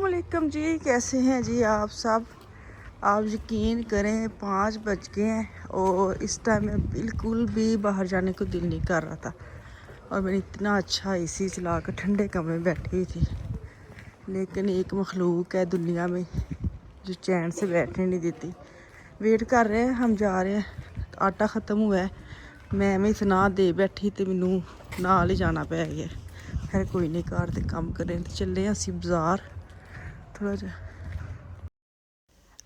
अस्सलामुअलैकुम जी, कैसे हैं जी आप सब। आप यकीन करें 5 बज गए हैं और इस टाइम में बिल्कुल भी बाहर जाने को दिल नहीं कर रहा था और मैंने इतना अच्छा एसी चला कर ठंडे कमरे में बैठी हुई थी। लेकिन एक मखलूक है दुनिया में जो चैन से बैठने नहीं देती। वेट कर रहे हैं, हम जा रहे हैं। आटा ख़त्म हुआ है, मैं इतना दे बैठी तो मैनू नाल ही जाना पै गया। खैर कोई नहीं, घर ते काम करें तो चले असी बाज़ार थोड़ा जा।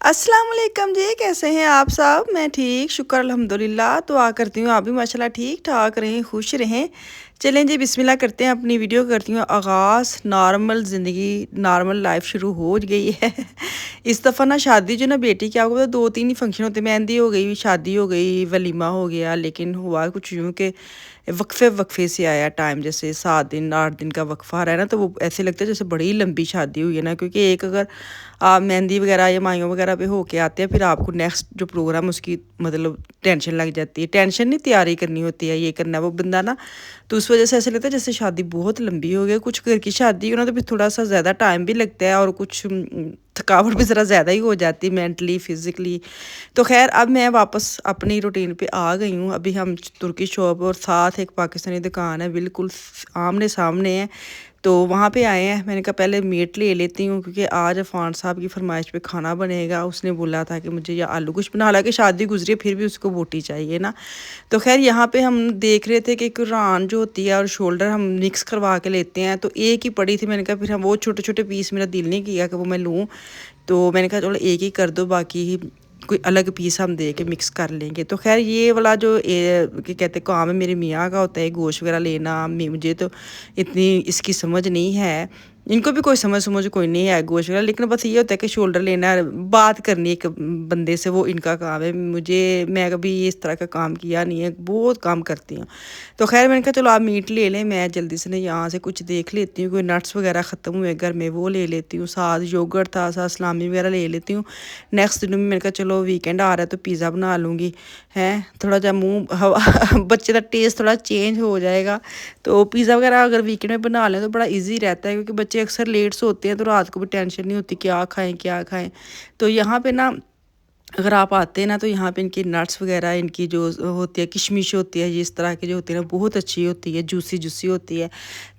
अस्सलाम वालेकुम जी, कैसे हैं आप सब। मैं ठीक, शुक्र अल्हम्दुलिल्लाह। दुआ करती हूँ आप भी माशाल्लाह ठीक ठाक रहें, खुश रहें। चलें जी, बिस्मिल्लाह करते हैं, अपनी वीडियो करती हूँ आगाज़। नॉर्मल ज़िंदगी, नॉर्मल लाइफ शुरू हो गई है। इस दफ़ा ना शादी जो ना बेटी की, आपको पता 2-3 ही फंक्शन होते। मेहंदी हो गई, शादी हो गई, वलीमा हो गया, लेकिन हुआ कुछ यूँ कि वक्फे से आया टाइम। जैसे 7 दिन 8 दिन का वक्फा रहा है ना, तो वो ऐसे लगता है जैसे बड़ी लंबी शादी हुई है ना। क्योंकि एक अगर आप मेहंदी वगैरह या माइयों वगैरह पे होके आते हैं, फिर आपको नेक्स्ट जो प्रोग्राम उसकी मतलब टेंशन लग जाती है। टेंशन नहीं, तैयारी करनी होती है, ये करना है वो बंदा ना। तो उस वजह से ऐसे लगता है जैसे शादी बहुत लंबी हो गई। कुछ घर की शादी हो ना, तो फिर थोड़ा सा ज़्यादा टाइम भी लगता है और कुछ थकावट भी ज़रा ज़्यादा ही हो जाती है, मेंटली फिज़िकली। तो खैर अब मैं वापस अपनी रूटीन पे आ गई हूँ। अभी हम तुर्की शॉप और साथ एक पाकिस्तानी दुकान है, बिल्कुल आमने सामने है, तो वहाँ पे आए हैं। मैंने कहा पहले मीट ले लेती हूँ, क्योंकि आज अफान साहब की फरमाइश पे खाना बनेगा। उसने बोला था कि मुझे या आलू कुछ बना, हालांकि शादी गुजरी है फिर भी उसको बोटी चाहिए ना। तो खैर यहाँ पे हम देख रहे थे कि कुरान जो होती है और शोल्डर हम मिक्स करवा के लेते हैं, तो एक ही पड़ी थी। मैंने कहा फिर हम वो छोटे छोटे पीस, मेरा दिल नहीं किया कि वो मैं लूँ, तो मैंने कहा चलो एक ही कर दो, बाकी ही कोई अलग पीस हम दे के मिक्स कर लेंगे। तो खैर ये वाला जो क्या कहते हैं काम है मेरे मियाँ का होता है, गोश्त वगैरह लेना। मुझे तो इतनी इसकी समझ नहीं है, इनको भी कोई समझ कोई नहीं है गोश्त वगैरह, लेकिन बस ये होता है कि शोल्डर लेना है, बात करनी एक बंदे से, वो इनका काम है। मैं कभी इस तरह का काम किया नहीं है, बहुत काम करती हूँ। तो खैर मैंने कहा चलो आप मीट ले लें, मैं जल्दी से ना यहाँ से कुछ देख लेती हूँ, कोई नट्स वगैरह ख़त्म हुए घर में वो ले लेती हूँ, साथ योगर्ट था, साथ सलामी वगैरह ले लेती हूँ। नेक्स्ट दिन में मैंने कहा चलो वीकेंड आ रहा है तो पिज़्ज़ा बना लूँगी, हैं थोड़ा जा मुँह हवा बच्चे का टेस्ट थोड़ा चेंज हो जाएगा। तो पिज़्ज़ा वगैरह अगर वीकेंड में बना लें तो बड़ा ईजी रहता है, क्योंकि बच्चे अक्सर लेट सोते हैं, तो रात को भी टेंशन नहीं होती क्या खाएँ क्या खाएँ। तो यहाँ पे ना अगर आप आते हैं ना, तो यहाँ पे इनकी नट्स वगैरह, इनकी जो होती है किशमिश होती है, ये इस तरह की जो होती है ना, बहुत अच्छी होती है, जूसी जूसी होती है।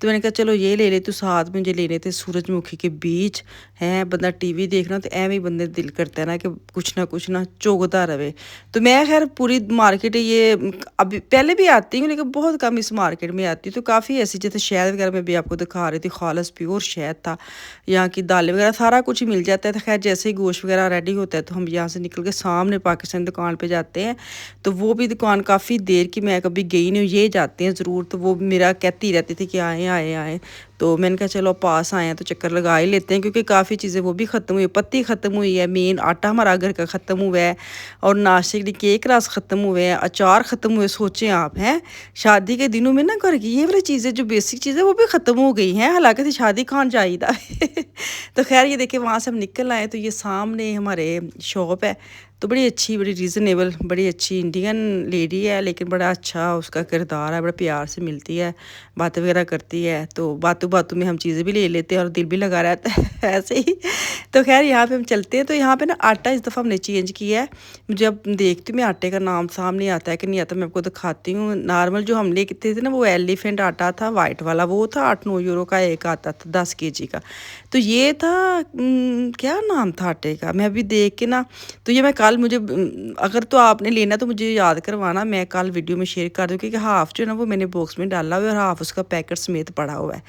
तो मैंने कहा चलो ये ले लेती हूँ। साथ में मुझे लेने थे सूरजमुखी के बीज हैं। बंदा टीवी देखना तो एवं ही बंदे दिल करता है ना कि कुछ ना चौगता रहे। तो मैं खैर पूरी मार्केट ये अभी पहले भी आती हूँ, लेकिन बहुत कम इस मार्केट में आती हूँ। तो काफ़ी ऐसी जैसे शहद वगैरह में भी आपको दिखा रही थी, खालस प्योर शहद था। यहाँ की दालें वगैरह सारा कुछ ही मिल जाता है। तो खैर जैसे ही गोश्त वगैरह रेडी होता है, तो हम यहाँ से निकल के सामने पाकिस्तानी दुकान पे जाते हैं। तो वो भी दुकान काफ़ी देर की, मैं कभी गई नहीं हूँ, ये जाते हैं ज़रूर। तो वो मेरा कहती रहती थी कि आए आए आए। तो मैंने कहा चलो पास आए हैं तो चक्कर लगा ही लेते हैं, क्योंकि काफ़ी चीज़ें वो भी ख़त्म हुई, पत्ती ख़त्म हुई है, मेन आटा हमारा घर का ख़त्म हुआ है, और नाश्ते के लिए केक रस ख़त्म हुए हैं, अचार ख़त्म हुए। सोचें आप, हैं शादी के दिनों में ना घर की ये वाली चीज़ें जो बेसिक चीज़ें वो भी ख़त्म हो गई हैं, हालांकि तो शादी खान चाहिए। तो खैर ये देखिए वहाँ से हम निकल आए, तो ये सामने हमारे शॉप है। तो बड़ी अच्छी, बड़ी रीज़नेबल, बड़ी अच्छी इंडियन लेडी है, लेकिन बड़ा अच्छा उसका किरदार है, बड़ा प्यार से मिलती है, बातें वगैरह करती है। तो बातों बातों में हम चीज़ें भी ले लेते हैं और दिल भी लगा रहता है ऐसे ही। तो खैर यहाँ पे हम चलते हैं। तो यहाँ पे ना आटा इस दफ़ा हमने चेंज किया है। मुझे अब देखती हूँ मैं आटे का नाम सामने आता है कि नहीं आता, मैं आपको दिखाती हूँ। नॉर्मल जो हम लेते थे ना, वो एलिफेंट आटा था, वाइट वाला, वो था 8-9 यूरो का एक आता था, 10 केजी का। तो ये था क्या नाम था आटे का, मैं अभी देख के ना, तो ये मैं कल मुझे अगर तो आपने लेना तो मुझे याद करवाना, मैं कल वीडियो में शेयर कर दूँ, क्योंकि हाफ़ जो है ना वो मैंने बॉक्स में डाला हुआ है और हाफ़ उसका पैकेट समेत पड़ा हुआ है।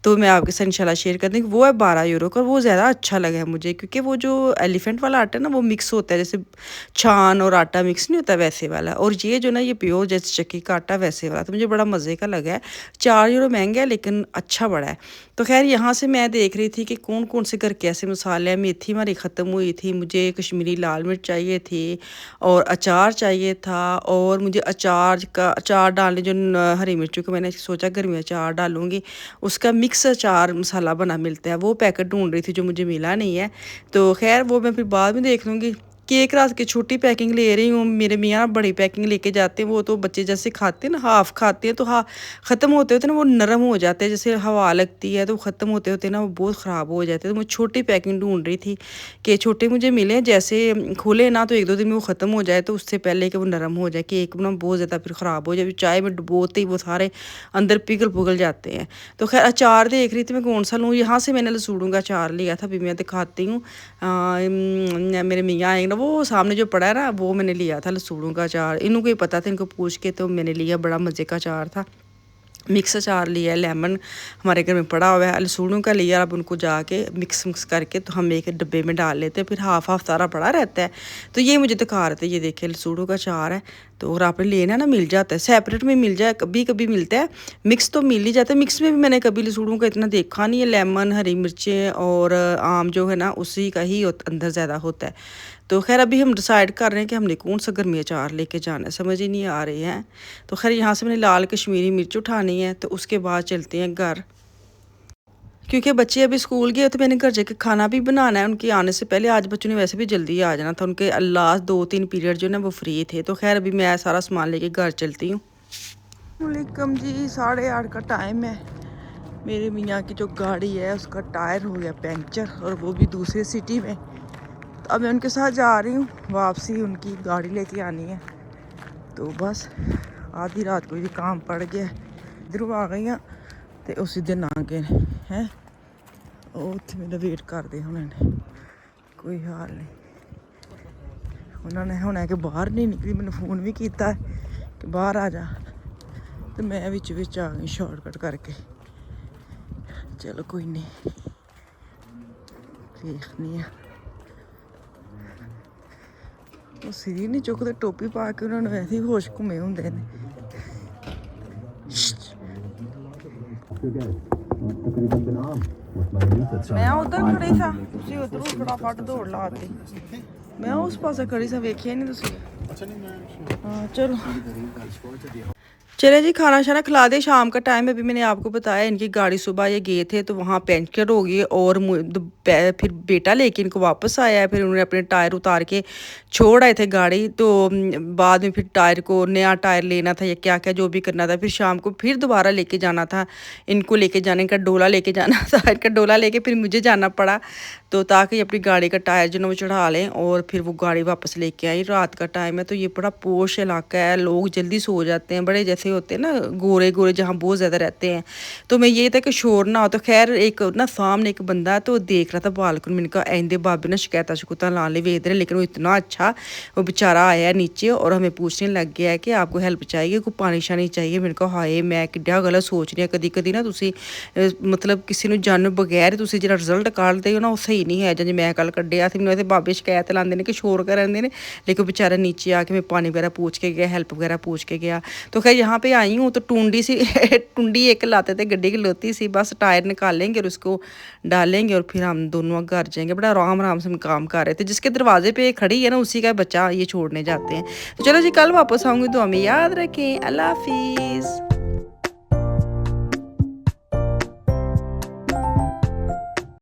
तो मैं आपके साथ इंशाल्लाह शेयर कर दूँगी। वो है 12 यूरो का, और वो ज़्यादा अच्छा लगा है मुझे, क्योंकि वो जो एलिफेंट वाला आटा है ना, वो मिक्स होता है, जैसे छान और आटा मिक्स नहीं होता वैसे वाला। और ये जो ना ये प्योर जैसे चक्की का आटा वैसे वाला, तो मुझे बड़ा मज़े का लगा है। 4 यूरो महंगा है, लेकिन अच्छा बड़ा है। तो खैर यहाँ से मैं देख रही थी कि कौन कौन से घर कैसे मसाले हैं। मेथी हमारी ख़त्म हुई थी, मुझे कश्मीरी लाल मिर्च चाहिए थी, और अचार चाहिए था, और मुझे अचार डालने जो हरी मिर्चों को मैंने सोचा घर में अचार डालूंगी, उसका मिक्स अचार मसाला बना मिलता है, वो पैकेट ढूंढ रही थी जो मुझे मिला नहीं है। तो खैर वो मैं फिर बाद में देख लूँगी। केक रात की छोटी पैकिंग ले रही हूँ। मेरे मियाँ बड़ी पैकिंग लेके जाते हैं, वो तो बच्चे जैसे खाते हैं ना, हाफ़ खाते हैं तो ख़त्म होते होते ना वो नरम हो जाते हैं, जैसे हवा लगती है तो ख़त्म होते होते ना वो बहुत ख़राब हो जाते हैं। तो मैं छोटी पैकिंग ढूंढ रही थी कि छोटे मुझे मिले, जैसे खुले ना तो 1-2 दिन में वो ख़त्म हो जाए, तो उससे पहले कि वो नरम हो जाए। केक ना बहुत ज़्यादा फिर ख़राब हो जाए, चाय में डुबोते ही वो सारे अंदर पिघल जाते हैं। तो खैर अचार देख रही थी मैं कौन सा लूँ। यहाँ से मैंने लसूड़ों का अचार लिया था, अभी मैं दिखाती हूँ। मेरे मियाँ आएंगे ना, वो सामने जो पड़ा है ना, वो मैंने लिया था लसूड़ों का अचार। इनको ही पता था, इनको पूछ के तो मैंने लिया, बड़ा मज़े का अचार था। मिक्स अचार लिया है, लेमन हमारे घर में पड़ा हुआ है, लसूणों का लिया। अब उनको जाके मिक्स करके तो हम एक डब्बे में डाल लेते हैं, फिर हाफ सारा पड़ा रहता है। तो ये मुझे दिखा रहे थे, ये देखिए लसूणों का अचार है। तो और आपने लेना ना मिल जाता है, सेपरेट में मिल जाए, कभी कभी मिलता है, मिक्स तो मिल ही जाता है। मिक्स में भी मैंने कभी लसूणों का इतना देखा नहीं है, लेमन, हरी मिर्चें और आम जो है ना उसी का ही अंदर ज़्यादा होता है। तो खैर अभी हम डिसाइड कर रहे हैं कि हमने कौन सा गर्मी अचार लेके जाना है, समझ ही नहीं आ रही है। तो खैर यहाँ से मैंने लाल कश्मीरी मिर्च उठानी है, तो उसके बाद चलते हैं घर, क्योंकि बच्चे अभी स्कूल गए तो मैंने घर जाके खाना भी बनाना है उनके आने से पहले। आज बच्चों ने वैसे भी जल्दी आ जाना था, उनके लास्ट 2-3 पीरियड जो ना वो फ्री थे। तो खैर अभी मैं सारा सामान लेके घर चलती हूँ। वालेकुम जी, 8:30 का टाइम है। मेरे मियाँ की जो गाड़ी है उसका टायर हो गया पंचर, और वो भी दूसरे सिटी में। तो अब मैं उनके साथ जा रही हूँ वापसी, उनकी गाड़ी लेके आनी है। तो बस आधी रात को ये काम पड़ गया, इधर आ गई हाँ तो उसी दिन आ गए हैं। उत्थे मेरा वेट करते उन्होंने, कोई हाल नहीं। उन्होंने होना है कि बाहर नहीं निकली, मैंने फ़ोन भी किया कि बाहर आ जा, तो मैं विच आ गई शॉर्टकट करके। चलो कोई नहीं, देखनी है। वो सिर नहीं चुकते, टोपी पा के उन्होंने वैसे ही होश घूमे होंगे ने। मैं उधर खड़ी था, तुसी उधर फटाफट दौड़ लाती। मैं उस पास खड़ी सा, वेखिया नहीं तुसी। हाँ चलो चले जी, खाना शाना खिला दे। शाम का टाइम है, अभी मैंने आपको बताया इनकी गाड़ी सुबह ये गए थे तो वहाँ पंचर हो गई, और फिर बेटा लेके इनको वापस आया है। फिर उन्होंने अपने टायर उतार के छोड़ आए थे गाड़ी, तो बाद में फिर टायर को नया टायर लेना था या क्या क्या जो भी करना था। फिर शाम को फिर दोबारा लेके जाना था, इनको लेके जाने का डोला लेके जाना था। इनका डोला लेके फिर मुझे जाना पड़ा, तो ताकि अपनी गाड़ी का टायर जो ना वो चढ़ा लें, और फिर वो गाड़ी वापस लेके आई। रात का टाइम है, तो ये बड़ा पोश इलाका है, लोग जल्दी सो जाते हैं, बड़े जैसे होते हैं ना गोरे गोरे जहाँ बहुत ज़्यादा रहते हैं। तो मैं ये था कि शोर ना हो। तो खैर एक ना सामने एक बंदा तो देख रहा था बालकनी, मैंने कहा आइंदे बाबे ना शिकायत शिकूता ला ले वेद रहे, लेकिन वो इतना अच्छा वो बेचारा आया नीचे और हमें पूछने लग गया है कि आपको हेल्प चाहिए, कोई पानी शानी चाहिए। मैंने कहा हाय मैं किड्डा गलत सोच रही कदी कदी ना तुसी मतलब किसी ਨੂੰ ਜਾਣਨ ਬਗੈਰ ਤੁਸੀਂ ਜਿਹੜਾ ਰਿਜ਼ਲਟ ਕੱਢਦੇ ਹੋ ਨਾ ਉਹ ਸਹੀ नहीं है। जब मैं कल ਕੱਢਿਆ ਸੀ, ਮੈਨੂੰ ਇਹਦੇ ਬਾਬੇ शिकायत लाते हैं कि शोर कराते हैं, लेकिन बेचारा नीचे आके मैं पानी वगैरह पूछ के गया, हेल्प वगैरह पूछ के गया। तो खैर यहाँ पे आई हूँ तो टूंडी सी टूंडी एक लाते थे, गड्डी की लोती सी, बस टायर निकालेंगे और उसको डालेंगे और फिर हम दोनों घर जाएंगे। बड़ा आराम आराम से हम काम कर रहे थे, जिसके दरवाजे पे खड़ी है ना उसी का बच्चा ये छोड़ने जाते हैं। तो चलो जी, कल वापस आऊँगी तो हमें याद रखें। अल्लाह हाफिज़।